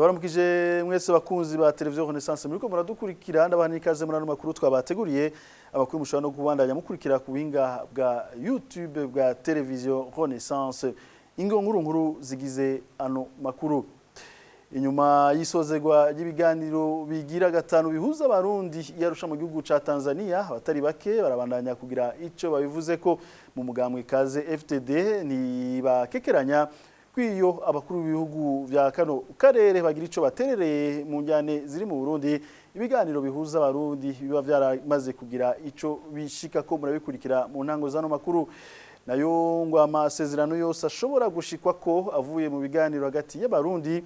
Ndabaramukije mwese bakunzi ba televiziyo Renaissance muriko muradukurikira ndabana ikaze muri ano makuru twabateguriye abakuru mushobora no kubandanya mukurikira ku buhinga bwa YouTube bwa televiziyo Renaissance nkuru zigize ano makuru. Inyuma y'isozegwa ry'ibiganiro bigira gatanu bihuza abarundi yarusha mu gihugu ca Tanzania abatari bake barabandanya kugira ico babivuze ko mu mugambwe kaze FTD ni bakekeranya kwiyo abakuru b'ibihugu vya kano karere bagira ico baterereye mu njyane ziri mu Burundi ibiganiro bihuza abarundi biba vyaramaze kugira ico bishika ko murabikurikira mu ntango zano makuru nayo ngo amasezerano yose ashobora gushikwa ko avuye mu biganiro hagati y'abarundi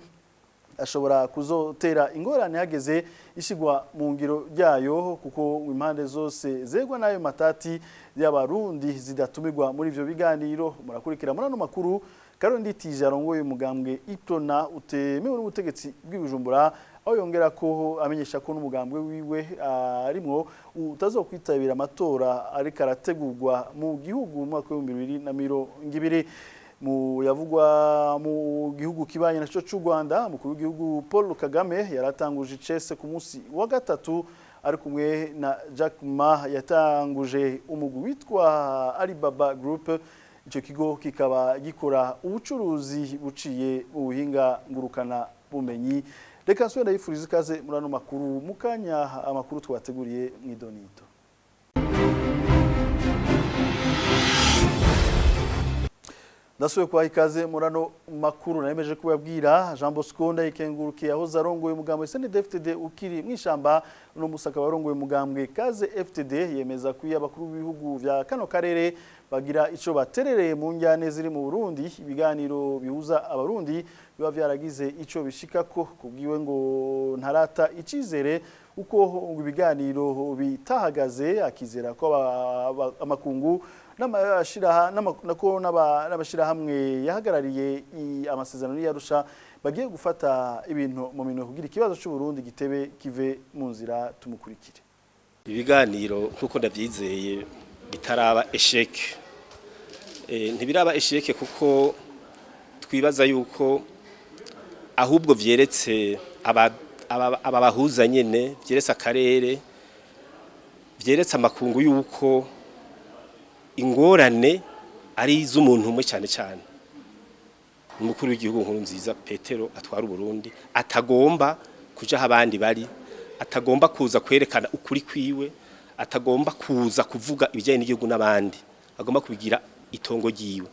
ashobora kuzotera ingorane hageze ishigwa mu ngiro ryayo kuko impande zose zegwa nayo matati y'abarundi zidatumirwa muri ivyo biganiro murakurikira muri ano makuru Karundi tijarongoye umugambwe Iprona utemewe n'ubutegetsi bw'Ibujumbura aho yongera ko amenyesha ko n'umugambwe wiwe arimwo utazokwitabira amatora ariko arategurwa mu gihugu mu mwaka wa 2020 mu yavugwa mu gihugu kibanye naco c'u Rwanda mukuru w'igihugu Paul Kagame yaratanguje icese ku munsi wa gatatu ari kumwe na Jack Ma yatanguje umugwi witwa Alibaba Group. Ico kigo kikaba gikora ubucuruzi buciye mu buhinga ngurukana bumenyi. Reka nsubira yifuriza ikaze muri ano makuru mukanya amakuru twateguriye mw'idonito. Ndasubiye kwa ikaze muri ano makuru nayemeje kubabwira Jean Bosco ndayikengurukiye aho zarongoye umugambwe FTD ukiri mwishamba no musaka warongoye umugambwe kaze FTD yemeza kuya abakuru b'ibihugu vya kano karere bagira ico baterereye mu njyane ziri mu Burundi ibiganiro bihuza abarundi biba vyaragize ico bishikako kubwiwe ngo ntarata icizere uko ibiganiro bitahagaze akizera ko amakungu n'abashira hamwe yahagarariye amasezerano y'Arusha bagiye gufata ibintu mu minwe kugira ikibazo cy'u Burundi gitebe kive mu nzira tumukurikire. Ibiganiro nkuko ndavyizeye bitaraba esheke ntibiraba esheke kuko twibaza yuko ahubwo vyeretse ababahuza nyene vyeretse akarere vyeretse amakungu yuko ingorane ari iz'umuntu umwe cyane cyane umukuru w'igihugu nkuru nziza Petero atwara Burundi atagomba kuja abandi bari atagomba kuza kwerekana ukuri kwiwe atagomba kuza kuvuga ibijyanye n'igihugu n'abandi agomba kubigira itongo giwe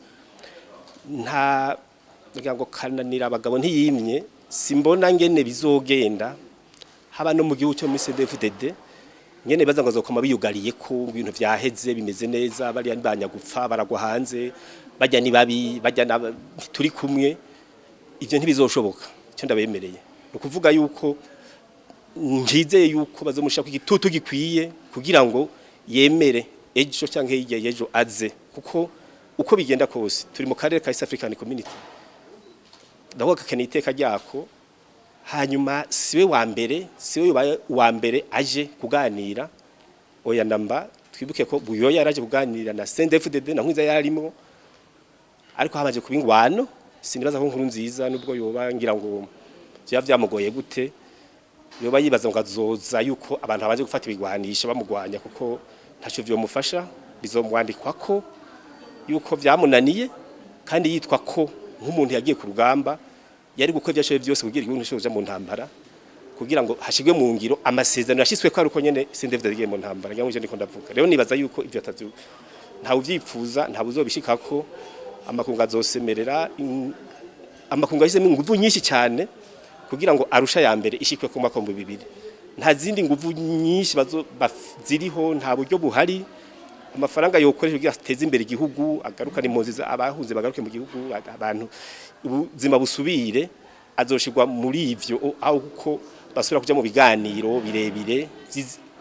nta ngo kananira abagabo ntiyimye simbona ngene bizogenda haba no mu gihugu cyo muri CDFDD ngene baza ngo azokoma biyugariye ko ibintu vyaheze bimeze neza bari banyagupfa baragwa hanze bajya ni babi bajya turi kumwe ivyo ntibizoshoboka cyo ndabemereye no kuvuga yuko njizeye yuko bazomushaka igitutu gikwiye kugira ngo yemere ejo cyangwa yejo aze kuko uko bigenda kose turi mu karere ka East African Community ndaho kakene iteka ryako hanyuma siwe wa mbere aje kuganira oya namba twibuke ko buyo yaraje kuganira na CNDD-FDD na nkwiza yarimo ariko habaje kubingwano sinibaza ko nkuru nziza nubwo yoba ngira ngo vyamugoye gute yoba yibaza ngo azoza yuko abantu abaje gufata ibigwanisha bamugwanya kuko ntaco vyomufasha bizomwandikwa ko yuko vyamunaniye kandi yitwa ko nk'umuntu yagiye ku rugamba yari gukora byashoye byose kugira igihugu nishoje mu ntambara kugira ngo hashigwe mu ngiro amasezerano yashyizwe ko aruko nyene CNDD-FDD mu ntambara ngamuje ndiko ndavuga rero nibaza yuko ivyo atavyo nta uvyipfuza nta buzobishikako amakunga azosemerera amakunga yizemo inguvu nyinshi cyane kugira ngo Arusha ya mbere ishikwe ku mwaka wa 2000 nta zindi nguvu nyinshi ziriho nta buryo buhari amafaranga yokoresha kugira ateze imbere igihugu agaruka n'impunzi abahunze bagaruke mu gihugu abantu ubuzima busubire azoshirwa muri ivyo aho uko basubira kuja mu biganiro birebire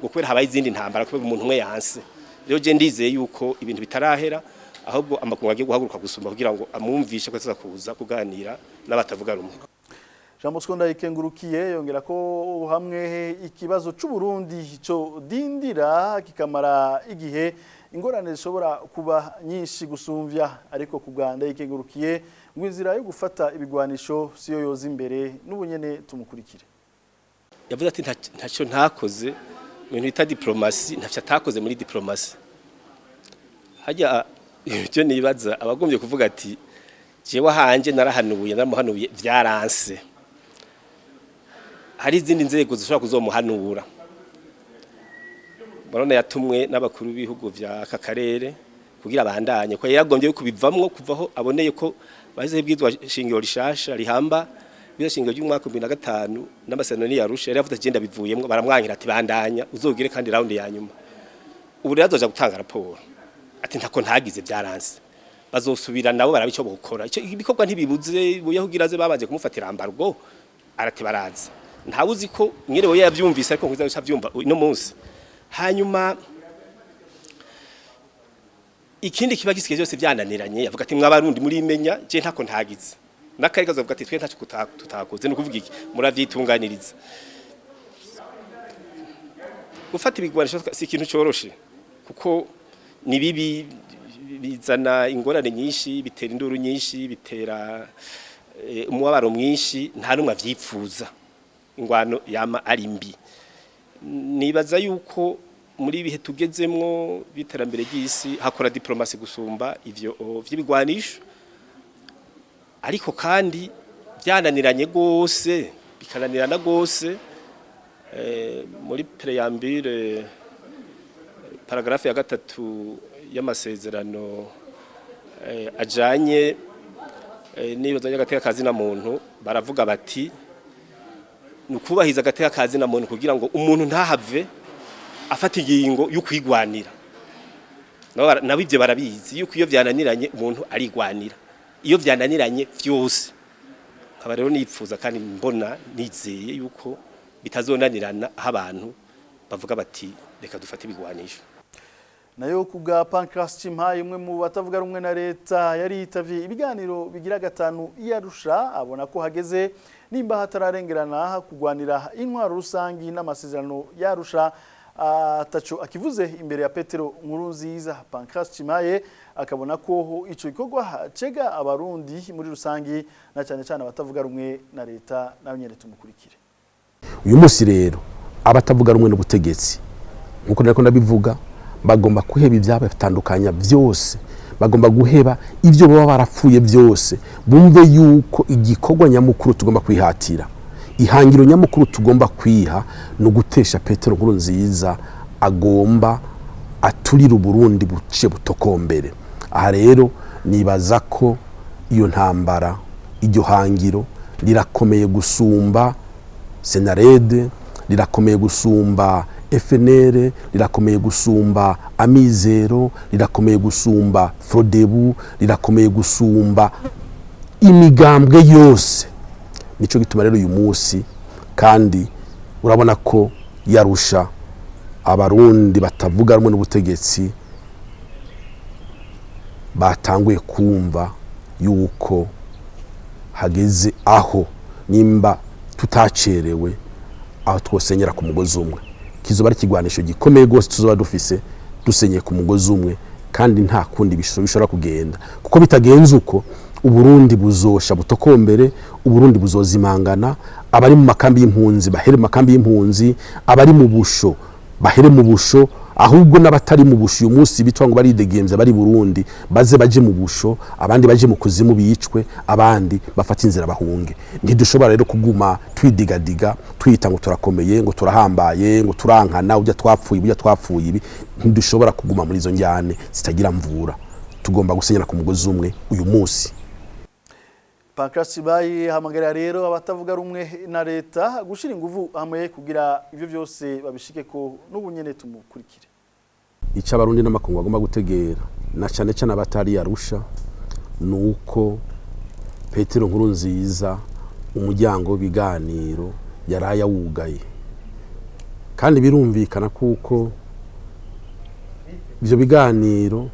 gukora habaye izindi ntambara kuko umuntu umwe yanse rero je ndizeye yuko ibintu bitarahera ahubwo amakungu agiye guhaguruka gusumba kugira ngo amwumvishe ko azakuza kuganira n'abatavuga rumwe. Jean Bosco ndayikengurukiye yongera ko hamwe ikibazo c'u Burundi cyo dindira kikamara igihe ingorane zishobora kuba nyinshi gusumvya ariko kuganda ikengurukiye ngo inzira yo gufata ibigwanisho siyo yoza imbere n'ubunyene tumukurikire. Yavuze ati ntacyo ntakoze mu bintu bita diplomasi, ntacyo atakoze muri diplomasi. Hajya ibyo nibaza abagombye kuvuga ati jewe hanje naramuhanuye byaranse. Hari izindi nzego zishobora kuzomuhanura. Barone yatumwe n'abakuru b'ibihugu vya aka karere kugira bandanye ko yaragombye kubivamwo kuvaho aboneye ko bahize bwizwa shingiro rishasha rihamba bishingiro ry'umwaka 2005 n'amasezerano ya Arusha yari yavuze agenda bivuyemwo baramwankira ati bandanya uzogire kandi round ya nyuma. Ubu rero azoja gutanga raporo ati ntako ntagize byaranse. Bazosubira nabo barabico bokora. Ico ibikorwa ntibibuze buyahugiraze babanje kumufatira ambargo arati baraza. Ntawuzi ko nyerewe yavyumvise ariko nkuza avyumva no munsi. Hanyuma ikindi kiba gisike cyose byananiranye yavuga ati mwabarundi muri imenya je ntako ntagize. Nakariga avuga ati twe ntacyo tutakoze no kuvuga iki muravyitunganiriza. Gufata ibigwanisho si ikintu cyoroshe kuko ni bibi bizana ingorane nyinshi bitera induru nyinshi bitera umubabaro mwinshi nta numwe avyipfuza. Ingwano yama ari mbi. Nibaza yuko muri ibihe tugezemwo biterambere ry'isi hakora diplomasi gusumba ivyo vy'ibigwanisho ariko kandi byananiranye gose bikananirana gose muri preambule paragrafe ya 3 y'amasezerano ajanye nibazanya gateka kazi na muntu baravuga bati nukubahiza gateka kazi na muntu kugira ngo umuntu ntahave afata ingingo yo kwigwanira. Nabivye barabizi yuko iyo byananiranye umuntu arigwanira. Iyo byananiranye vyose. Nkaba rero nipfuza kandi mbona nizeye yuko bitazonanirana aho abantu bavuga bati reka dufate ibigwanisho. Nayo kuga Pancras Chimpaye umwe mu batavuga rumwe na leta yari yitavye ibiganiro bigira gatanu Arusha abona ko hageze nimba hatararengerana kugwanira intwaro rusangi n'amasezerano Arusha ataco akivuze imbere ya Petero Nkurunziza. Pancras Chimpaye akabona ko ico gikorwa cega abarundi muri rusangi na cyane cyane abatavuga rumwe na leta nabanyene tumukurikire. Uyu munsi rero abatavuga rumwe n'ubutegetsi nkuko nariko ndabivuga bagomba kuheba ibyaba bitandukanya byose, bagomba guheba ivyo baba barapfuye byose, bumve yuko igikorwa nyamukuru tugomba kwihatira, ihangiro nyamukuru tugomba kwiha no gutesha Petero Nkurunziza agomba aturira Burundi buce butokombere. Aha rero nibaza ko iyo ntambara iryo hangiro lirakomeye gusumba Senarede, lirakomeye gusumba FNL, lirakomeye gusumba Amizero, lirakomeye gusumba Frodebu, lirakomeye gusumba imigambwe yose. Nico gituma rero uyu munsi kandi urabona ko Yarusha abarundi batavuga rumwe n'ubutegetsi batanguye kumva yuko hageze aho nimba tutacerewe aho twosenyera ku mugozi umwe. Kizoba ari kigwanisho gikomeye gose tuzoba dufise dusenye ku mugozi umwe kandi nta kundi bishobora kugenda kuko bitagenze uko Uburundi buzosha butokombere, Uburundi buzozimangana, abari mu makambi y'impunzi bahere mu makambi y'impunzi, abari mu busho bahere mu busho, ahubwo n'abatari mu busho uyu munsi bitwa ngo baridegemvye bari Burundi baze baje mu busho, abandi baje mu kuzimu bicwe, abandi bafata inzira bahunge. Ntidushobora rero kuguma twidigadiga twita ngo turakomeye ngo turahambaye ngo turankana ujya twapfuye ibi. Ntidushobora kuguma muri izo njyane zitagira mvura. Tugomba gusenyera ku mugozi umwe uyu munsi. Pancras Chimpaye hamagara rero abatavuga rumwe na leta gushira inguvu hamwe kugira ivyo byose babishike ko n'ubunyene tumukurikire. Ica abarundi n'amakungu bagomba gutegera na cyane cyane abatari Arusha nuko Petero Nkurunziza umuryango w'ibiganiro yaraya wugaye, kandi birumvikana kuko ivyo biganiro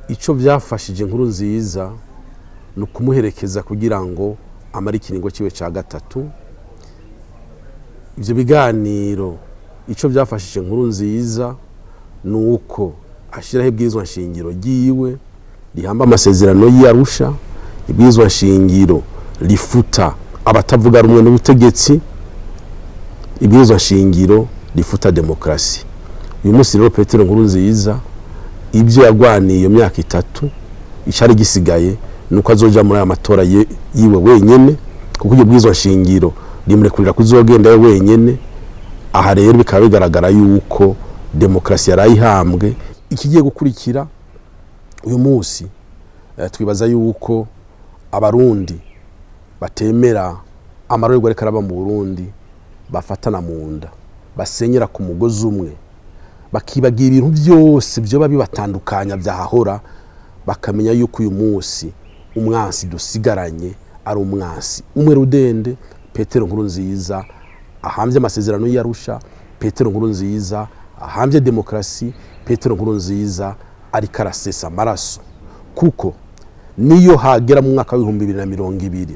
ico vyafashije Nkurunziza no kumuherekeza kugira ngo amara ikiringo ciwe ca gatatu. Ivyo biganiro ico vyafashije Nkurunziza nuko ashiraho ibwirizwa nshingiro giwe rihamba amasezerano y'Arusha, ibwirizwa nshingiro rifuta abatavuga rumwe n'ubutegetsi, ibwirizwa nshingiro rifuta demokrasi. Uyu munsi rero Petero Nkurunziza ibyo yagwaniye iyo myaka 3 icari gisigaye nuko azoja muri aya matora yiwe wenyene, kuko ibyo bwirizwa nshingiro rimurekurira kuzogenda wenyene. Aha rero bikaba bigaragara yuko demokrasi yarayihambwe. Ikigiye gukurikira uyu munsi twibaza yuko abarundi batemera amarorerwa ariko araba mu Burundi bafatana mu nda, basenyera ku mugozi umwe, bakibagira ibintu byose byo babibatandukanya byahahora, bakamenya yuko uyu munsi umwansi dusigaranye ari umwansi umwe rudende, Petero Nkurunziza ahambye amasezerano y'Arusha, Petero Nkurunziza ahambye demokrasi, Petero Nkurunziza ari karasesa amaraso. Kuko niyo hagera mu mwaka wa 2020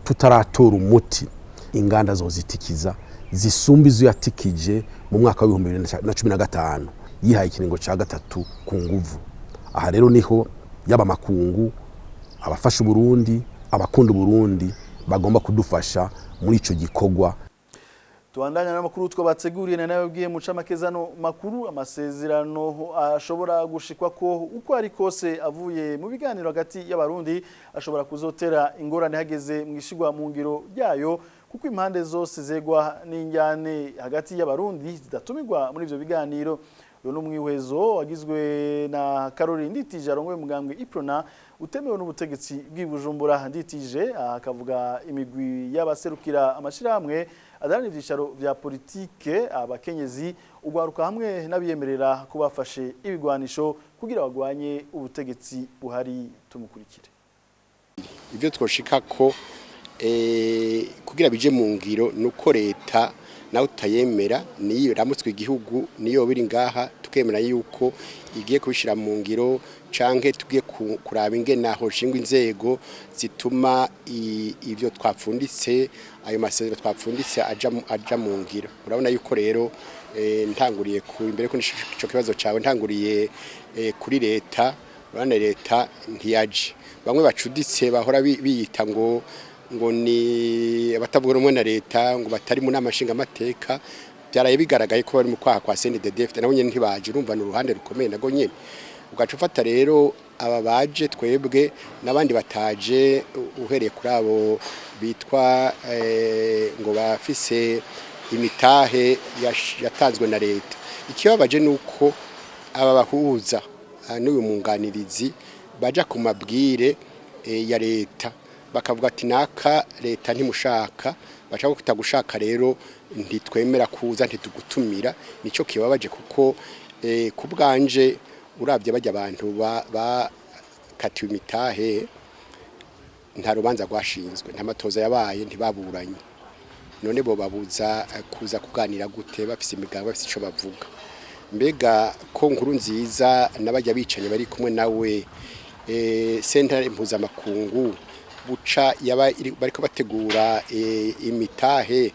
tutaratora umuti, inganda zozitikiza zisumba izo yatikije mu mwaka wa 2015 yihaye ikiringo ca gatatu ku nguvu. Aha rero niho yaba makungu, abafasha Burundi, abakunda Burundi bagomba kudufasha muri ico gikogwa. Tuandanya n'amakuru twabateguriye na nawe bwiye mu camakezano makuru. Amasezerano ashobora gushikwa ko uko ari kose avuye mu biganiro hagati y'abarundi ashobora kuzotera ingorane hageze mu ishigwa mu ngiro ryayo, kuko impande zose zegwa n'injyane hagati y'abarundi zidatumirwa muri ivyo biganiro. Uyo n'umwihwezo wagizwe na Caroline Nditije arongoye umugambwe Iprona utemewe n'ubutegetsi bw'Ibujumbura. Nditije akavuga imigwi y'abaserukira amashirahamwe adarani ivyicaro vya politike, abakenyezi, ugwaruka hamwe n'abiyemerera kubafashe ibigwanisho kugira bagwanye ubutegetsi buhari. Tumukurikire. Ivyo twoshika ko kugira bije mu ngiro nuko leta nawe utayemera niyo ramutswe igihugu niyo biri ngaha tukemera yuko igiye kubishira mu ngiro, canke tugiye kuraba ingene naho shingwa inzego zituma ivyo twapfunditse, ayo masezerano twapfunditse aja mu ngiro. Urabona yuko rero ntanguriye ku imbere ko nico kibazo cawe, ntanguriye kuri leta. Urabona leta ntiyaje, bamwe bacuditse bahora biyita ngo ni abatavuga rumwe na leta, ngo batari mu namashinga amateka. Byaraye bigaragaye ko bari mu kwaha kwa CNDD-FDD nabo nyene ntibaje, urumva n'uruhande rukomeye nago nyene. Ugaca ufata rero aba baje twebwe n'abandi bataje, uhereye kuri abo bitwa ngo bafise imitahe yatanzwe na leta. Ikibabaje nuko aba bahuza n'uyu munganirizi baja ku mabwire ya leta, bakavuga ati naka leta ntimushaka, bashaka kutagushaka rero ntitwemera kuza, ntitugutumira. Nico kibabaje kuko kubwanje urabye bajya abantu bakatiwe imitahe nta rubanza rwashinzwe, nta matoza yabaye, ntibaburanye. None bo babuza kuza kuganira gute bafise imigambi, bafise ico bavuga? Mbega ko Nkurunziza n'abajya bicanye bari kumwe nawe sentare mpuzamakungu buca bariko bategura imitahe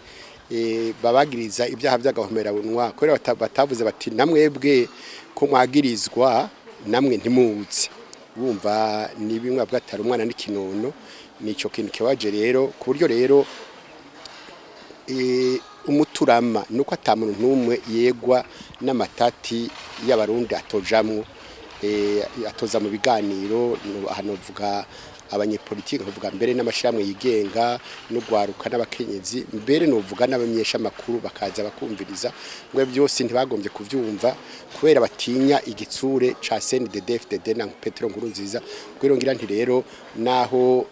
babagiriza ibyaha by'agahomerabunwa, kubera batavuze bati namwebwe ko mwagirizwa namwe ntimuzi. Bumva ni bimwe bwatari umwana n'ikinono. Nico kintu kibaje rero, ku buryo rero umuturama nuko atamuntu numwe yegwa n'amatati y'abarundi atojamwo, atoza mu biganiro. Hano vuga abanyepolitike, bavuga mbere n'amashiramwe yigenga n'ugwaruka n'abakenyezi, mbere novuga n'abamenyeshamakuru bakaza bakumviriza. Ngwe byose ntibagombye kuvyumva kubera batinya igitsure ca CNDD-FDD na Petero Nkurunziza. Kwirongira nti rero naho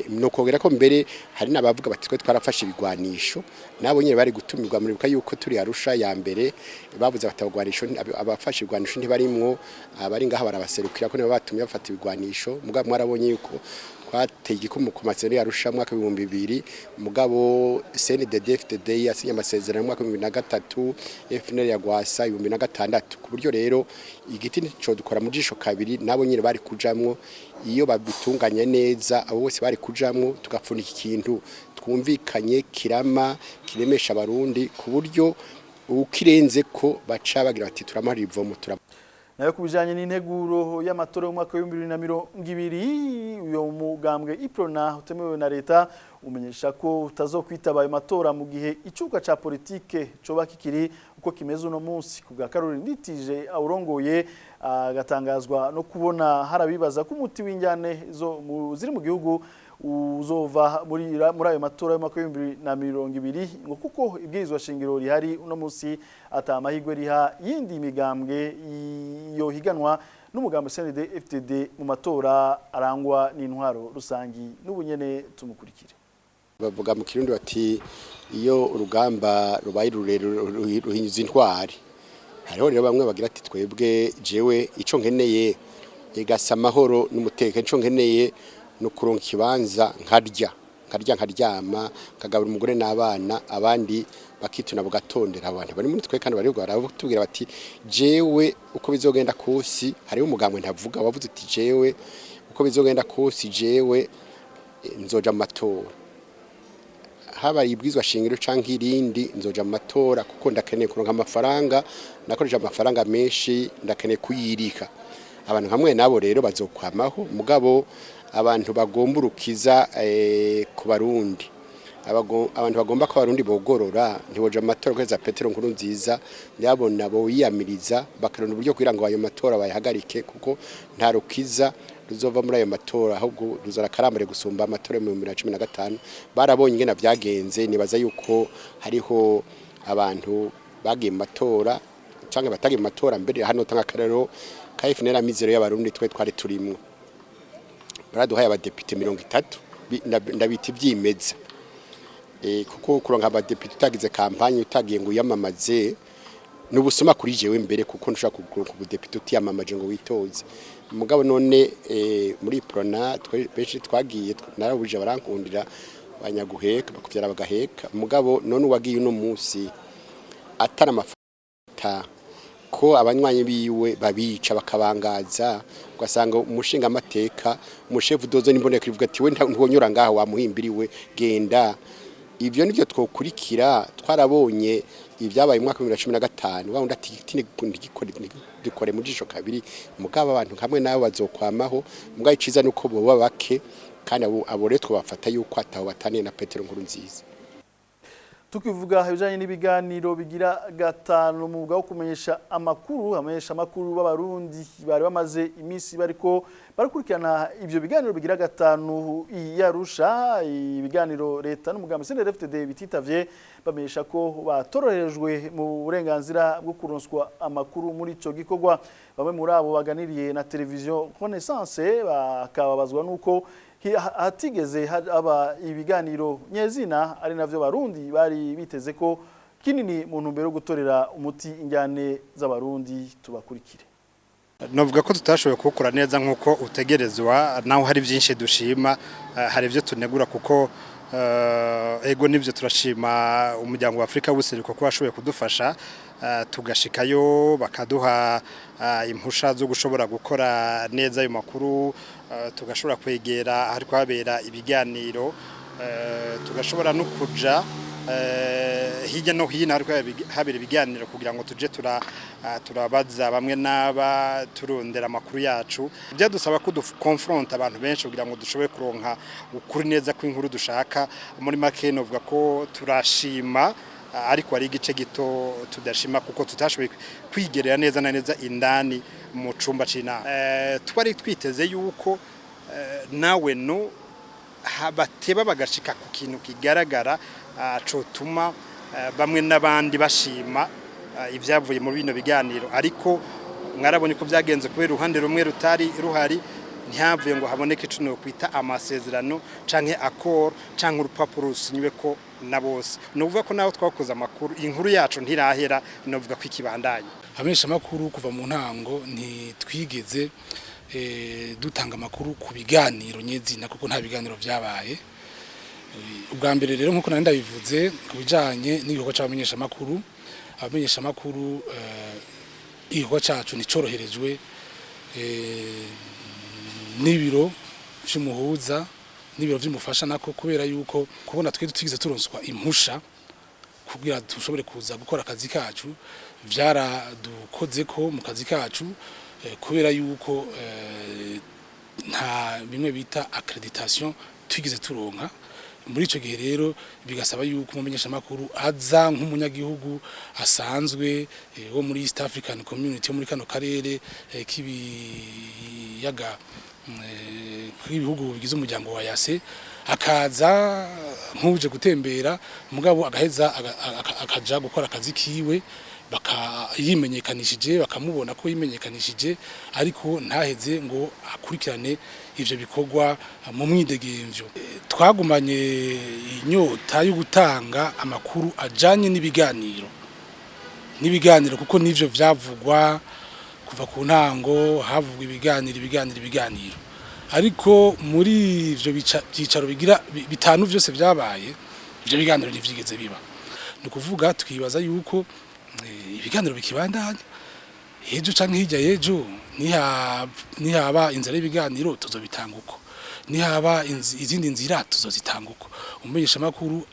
nokogera ko mbere hari nabavuga bati twe twarafashe ibigwanisho, nabo nyine bari gutumirwa muri buka yuko turi Arusha ya mbere babuze batagwanisho, abafashe ibigwanisho ntibarimwo, abari ngaha barabaserukira ko nibo batumye bafata ibigwanisho. Mugabo mwarabonye yuko twateye igikumu ku masezerano y'Arusha mu mwaka 2000, mugabo CNDD-FDD yasinye amasezerano mu mwaka 2003, FNL yagwasa 2006. Ku buryo rero igiti nico dukora mu jisho kabiri, nabo nyine bari kujamwo iyo babitunganya neza, abo bose bari kujamwo tugapfunika ikintu twumvikanye kirama kiremesha abarundi, ku buryo ukirenze ko baca bagira bati turamara ivomo nayo kubijanye n'integuro y'amatora y'umwaka wa 2020 uyo mugambwe iprona utemewe na leta umenyesha ko utazokwitaba ayo matora mu gihe icuka ca politike coba kikiri uko kimeze uno munsi kubwa Karori Nditije awurongoye agatangazwa no kubona harabibaza ko umuti w'injyane zo ziri mu gihugu uzova muri ayo matora y'umwaka wa 2020 ngo kuko ibwirizwa shingiro rihari uno munsi ata amahirwe riha yindi migambwe yo higanwa n'umugambo CND FTD mu matora arangwa n'intwaro rusangi n'ubunyene tumukurikire. Bavuga mu Kirundi bati iyo urugamba rubaye ruhinyuza intwari hariho rero bamwe bagira ati twebwe jewe ico nkeneye igasa amahoro n'umutekano ico nkeneye no kuronka kibanza nkaryama kagabura umugore n'abana abandi bakituna bugatondera abantu bari muri twe kandi bari baratubwira bati jewe uko bizogenda kosi hariho umugambwe ntavuga wavuze ati jewe uko bizogenda kosi jewe nzoja mu matora haba ibwizwa shingiro canke irindi nzoja mu matora kuko ndakeneye kuronka amafaranga nakoresha amafaranga menshi ndakeneye kuyirika abantu hamwe nabo rero bazokwamaho mugabo abantu bagomburukiza ku barundi abantu bagomba ko abarundi bogorora ntiboja mu matora kweza Petero nkuru nziza yabona bo yiyamiriza bakarona uburyo kugira ngo ayo matora bayahagarike kuko nta rukiza ruzova muri ayo matora ahubwo ruzara karambere gusumba amatora mu 2015 barabonye ingene byagenze nibaza yuko hariho abantu bagiye mu matora cyangwa batagiye mu matora mbere hano tanga karero kayifunera mizero y'abarundi twe twari turimo baraduhaye abadepite 30 ndabita ibyimeza kuko kuronka abadepite utagize kampanye utagiye ngo yamamaze n'ubusoma kuri jewe mbere kuko nshaka kuronka ubudepite utiyamamaje ngo witoze mugabo none muri prona benshi twagiye narabuje barankundira banyaguheka bakuvyara bagaheka mugabo none wagiye uno munsi atara amafata ko abanywanyi biwe babica bakabangaza ugasanga umushinga amateka umushefu dozo nimboneka ivuga ati we ntonyura ngaho wamuhimbiriwe genda ivyo nivyo twokurikira twarabonye ibyabaye mu mwaka wa 2015 wawunda ati gikore mu jisho kabiri mugabo abantu hamwe nabo bazokwamaho mugabo iciza nuko boba bake kandi abo rero twabafata yuko ataho bataniye na Petero nkuru nziza. Tukivuga ibijanye n'ibiganiro bigira gatanu mu bwa kumenyesha amakuru b'abarundi bari bamaze iminsi bariko barakurikirana ivyo biganiro bigira gatanu Arusha ibiganiro leta n'umugambi CND FTD bititavye bamenyesha ko batoroherejwe mu burenganzira bwo kuronswa amakuru muri ico gikorwa bamwe muri abo baganiriye na televiziyo Renaissance bakababazwa nuko hatigeze haba ibiganiro nyezina ari navyo barundi bari biteze ko kinini mu ntumbero gutorera umuti injyane z'abarundi tubakurikire. Novuga ko tutashoboye gukora neza nkuko utegerezwa naho hari byinshi dushima hari byo tunegura kuko ego nivyo turashima umuryango wa Afrika w'useruko ko washoboye kudufasha tugashikayo bakaduha impusha zo gushobora gukora neza ayo makuru tugashobora kwegera hari kwabera ibiganiro tugashobora no kuja hirya no hino hari habera ibiganiro kugira ngo tuje turabaza bamwe naba turondera amakuru yacu byadusaba ko confront abantu benshi kugira ngo dushobore kuronka ukuri neza kw'inkuru dushaka muri make novuga ko turashima ariko ari igice gito tudashima kuko tutashoboye kwigerera neza na neza indani mu cumba c'inama twari twiteze yuko nawe no bateba bagashika ku kintu kigaragara cotuma bamwe n'abandi bashima ivyavuye mu bino biganiro ariko mwarabonye ko byagenze kubera uruhande rumwe rutari ruhari ntihavuye ngo haboneke ico no kwita amasezerano canke accord canke urupapuro rusinywe ko na bose novuga ko naho twakoze amakuru inkuru yacu ntirahera novuga ko ikibandanye Abamenyeshamakuru kuva mu ntango ntitwigeze dutanga amakuru ku biganiro nyezina kuko nta biganiro byabaye ubwa mbere rero nkuko nari ndabivuze kubijanye n'igikorwa c'abamenyeshamakuru abamenyeshamakuru igikorwa cacu nicoroherejwe n'ibiro vy'umuhuza n'ibiro vy'umufasha nako kubera yuko kubona twe tutigeze turonswa impusha kugira dushobore kuza gukora akazi kacu vyaradukoze ko mu kazi kacu kubera yuko nta bimwe bita accreditation twigeze turonka. Muri ico gihe rero bigasaba yuko umumenyeshamakuru aza nk'umunyagihugu asanzwe wo muri East African Community yo muri kano karere k'ibiyaga k'ibihugu bigize umuryango wa yase, akaza nk'uje gutembera mugabo agaheza akaja gukora akazi kiwe, yimenyekanishije bakamubona ko yimenyekanishije, ariko ntaheze ngo akurikirane ivyo bikorwa mu mwidegemvyo. Twagumanye inyota yo gutanga amakuru ajanye n'ibiganiro kuko nivyo vyavugwa kuva ku ntango, havugwa ibiganiro, ariko muri ivyo byicaro bigira bitanu vyose vyabaye, ivyo biganiro ntivyigeze biba. Ni kuvuga twibaza yuko ibiganiro bikibandanya ejo canke hirya yejo, nihaba inzira y'ibiganiro tuzobitanga uko, nihaba izindi nzira tuzozitanga uko. Umumenyeshamakuru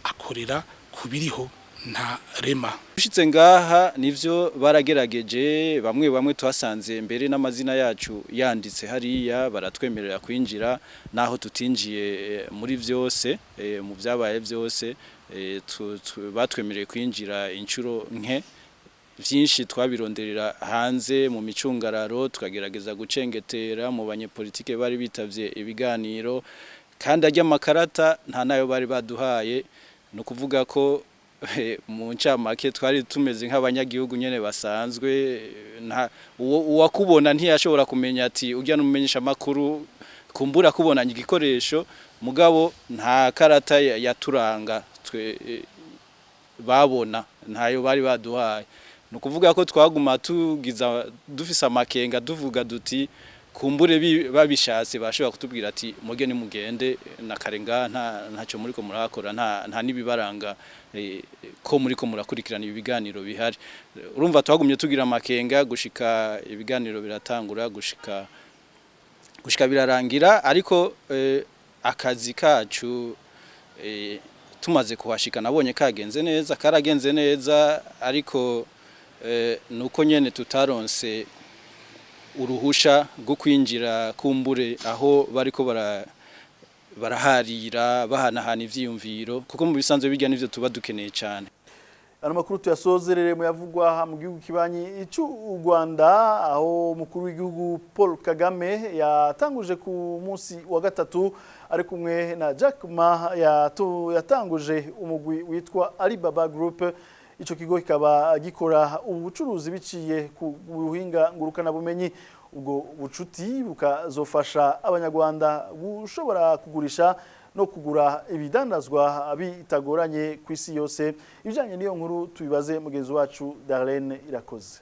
akorera kubiriho nta rema. Ushitse ngaha nivyo baragerageje, bamwe twasanze mbere n'amazina yacu yanditse hariya, baratwemerera kwinjira naho tutinjiye muri vyose, mu vyabaye vyose batwemereye kwinjira inshuro nke. Vyinshi twabironderera hanze mu micungararo, tukagerageza gucengetera mu banyepolitike bari bitavye ibiganiro, kandi ajya makarata nta nayo bari baduhaye. No kuvuga ko mu ncamake twari tumeze nk'abanyagihugu nyene basanzwe, uwakubona ntiyashobora kumenya ati ujya n'umumenyesha makuru, kumbura kubonanye igikoresho mugabo nta karata yaturanga babona, ntayo bari baduhaye. No kuvuga ko twaguma dufise amakenga, duvuga duti kumbure babishatse bashobora kutubwira ati muge ni mugende nakarenga ntacyo muri ko murakora, nta nibibaranga ko muri ko murakurikirana ibiganiro bihari. Urumva twagumye tugira amakenga gushika ibiganiro biratangura, gushika birarangira, ariko akazi kacu tumaze kuhashika nabonye karagenze neza, ariko nuko nyene tutaronse uruhusha rwo kwinjira kumbure aho bariko baraharira bahanahana ivyiyumviro, kuko mu bisanzwe bijya nivyo tuba dukeneye cyane. Ano makuru tuyasozerere mu yavugwa mu gihugu kibanyi cy'u Rwanda, aho umukuru w'igihugu Paul Kagame yatanguje ku munsi wa gatatu ari kumwe na Jack Ma yatanguje umugwi witwa Alibaba Group. Ico kigo kikaba gikora ubucuruzi biciye ku buhinga ngurukana bumenyi. Ubwo bucuti bukazofasha abanyarwanda gushobora kugurisha no kugura ibidandazwa bitagoranye ku isi yose. Ibijanye niyo nkuru tubibaze mugenzi wacu Darlene Irakoze.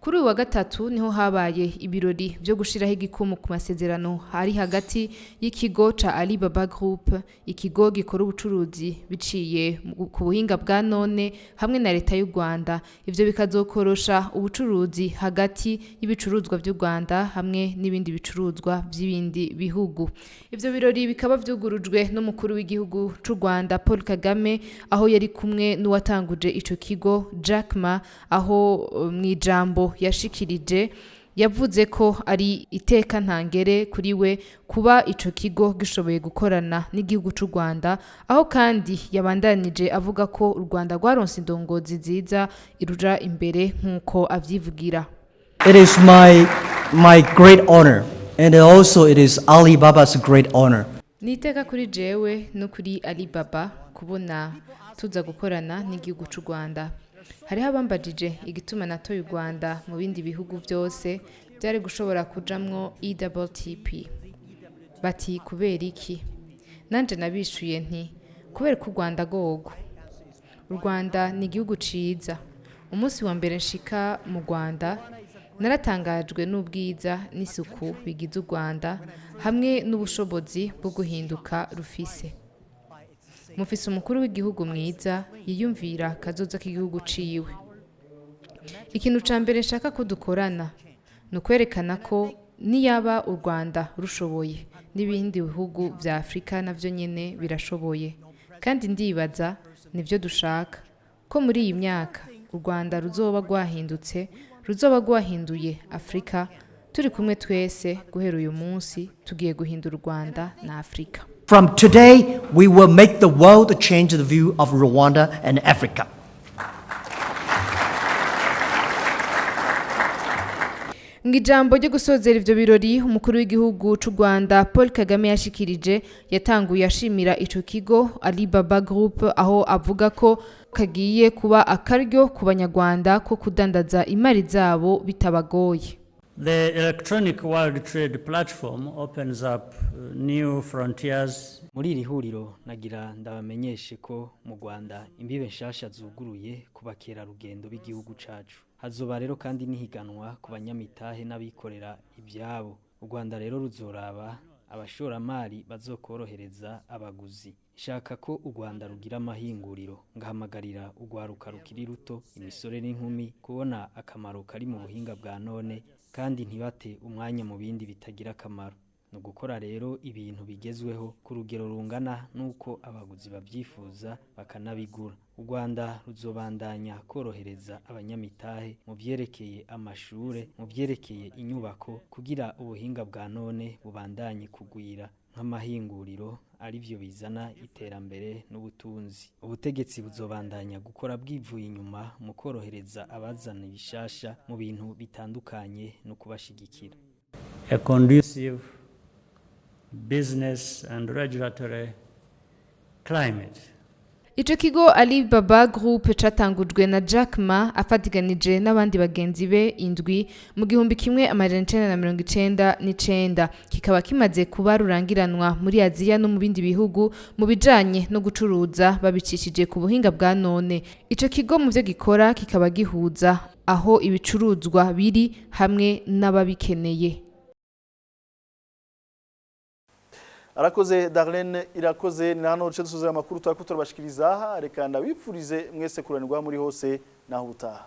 Kuri uwa gatatu niho habaye ibirori byo gushiraho igikumu ku masezerano hari hagati y'ikigo ca Alibaba Group, ikigo gikora ubucuruzi biciye ku buhinga bwa none, hamwe na leta y'u Rwanda. Ivyo bikazokorosha ubucuruzi hagati y'ibicuruzwa by'u Rwanda hamwe n'ibindi bicuruzwa by'ibindi bihugu. Ivyo birori bikaba vyugurujwe n'umukuru w'igihugu c'u Rwanda Paul Kagame, aho yari kumwe n'uwatanguje ico kigo Jack Ma, aho mwijambo yashikirije yavuze ko ari iteka ntangere kuri we kuba ico kigo gishoboye gukorana n'igihugu c'u Rwanda, aho kandi yabandanije avuga ko u Rwanda rwaronse indongozi nziza iruja imbere nk'uko avyivugira. It is my great honor, and also it is Alibaba's great honor. Niteka kuri jewe no kuri Alibaba kubona tuza gukorana n'igihugu c'u Rwanda. Hariho abambajije igituma natoye u Rwanda mu bindi bihugu byose byari gushobora kujamwo EWTP. Bati kubera iki? Nanje nabishuye nti kubera ko u Rwanda gogo. U Rwanda ni igihugu ciza. Umunsi wa mbere nshika mu Rwanda naratangajwe n'ubwiza n'isuku bigize u Rwanda hamwe n'ubushobozi bwo guhinduka rufise. Mufise umukuru w'igihugu mwiza yiyumvira kazoza k'igihugu ciwe. Ikintu ca mbere nshaka ko dukorana no kwerekana ko niyaba u Rwanda rushoboye n'ibindi bihugu vya Afrika navyo nyene birashoboye, kandi ndibaza nivyo dushaka ko muri iyi myaka u Rwanda ruzoba rwahindutse ruzoba rwahinduye Afrika turi kumwe twese guhera uyu munsi tugiye guhindura u Rwanda na Afrika. From today, we will make the world change the view of Rwanda and Africa. Ngijambo ryo gusozera ivyo birori umukuru w'igihugu c'u Rwanda Paul Kagame yashikirije yatanguye ashimira ico kigo Alibaba Group aho avuga ko kagiye kuba akaryo ku banyarwanda ko kudandaza imari zabo bitabagoye. The electronic world trade platform opens up new frontiers. Muri iri huriro nagira ndabamenyeshe ko mu Rwanda imbibe nshasha zuguruye ku bakerarugendo b'igihugu cacu. Hazoba rero kandi nihiganwa ku banyamitahe n'abikorera ibyabo. U Rwanda rero ruzoraba abashoramari bazokorohereza abaguzi. Ishaka ko u Rwanda rugira amahinguriro ngahamagarira ugwaruka rukiri ruto imisore n'inkumi kubona akamaro kari mu buhinga bwa none kandi ntibate umwanya mu bindi bitagira akamaro. No gukora rero ibintu bigezweho ku rugero rungana nuko abaguzi babyifuza bakanabigura. U Rwanda ruzobandanya korohereza abanyamitahe mu byerekeye amashure, mu byerekeye inyubako kugira ubuhinga bwa none bubandanye kugwira nk'amahinguriro ari byo bizana iterambere n'ubutunzi. Ubutegetsi buzobandanya gukora bwivuye inyuma mu korohereza abazana ibishasha mu bintu bitandukanye no kubashigikira. A conducive business and regulatory climate. Ico kigo Alibaba Group catangujwe na Jack Ma afatiganije n'abandi bagenzi be indwi mu 1999 kikaba kimaze kuba rurangiranwa muri Aziya no mu bindi bihugu mu bijanye no gucuruza babicishije ku buhinga bwa none. Ico kigo mu byo gikora kikaba gihuza aho ibicuruzwa biri hamwe n'ababikeneye. Arakoze Darlene irakoze ni hano duce dusuzira amakuru twako turabashikiriza reka ndabipfurize mwese kuranirwa muri hose naho utaha.